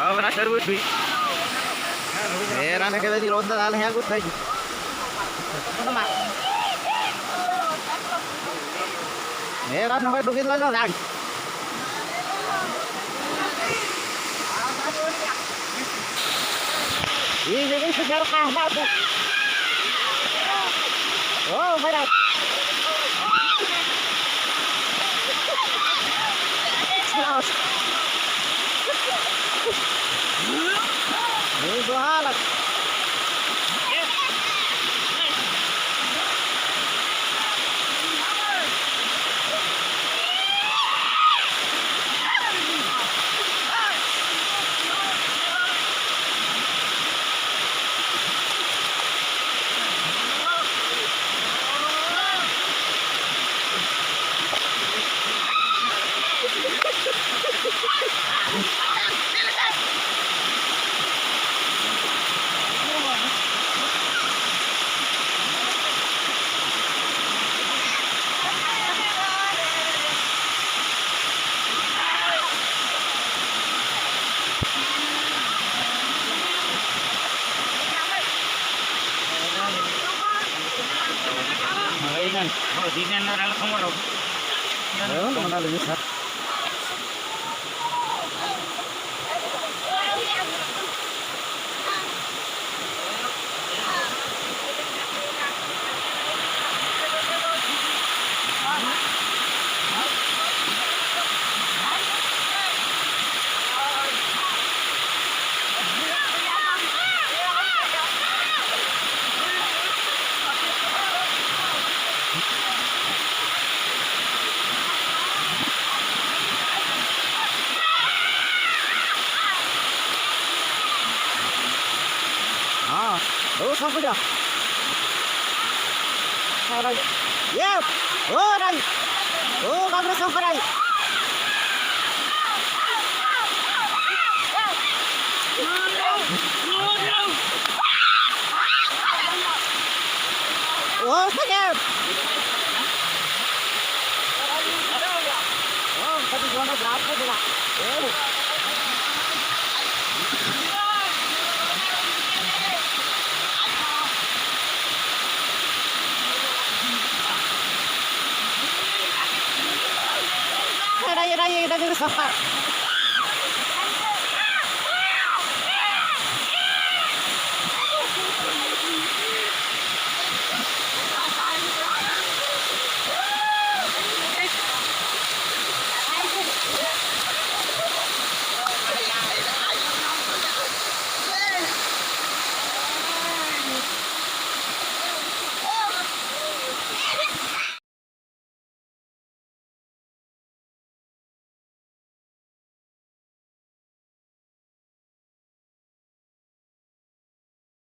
Ahora servo qui. Era che vedi l'onda dalle a guttai. Era non vai dukit la lag. Ini sejar kahmat. Oh, berat. Ini bahalat. Oh, di na naral ko mo. Ayun, naman na ha. Oh, sampai dah. Sarai. Yep. Oh, rai. Oh, kamu sampai rai. Oh, sakit. Oh, tadi gua nak berapa juga. Oh. Raya kita ke sana.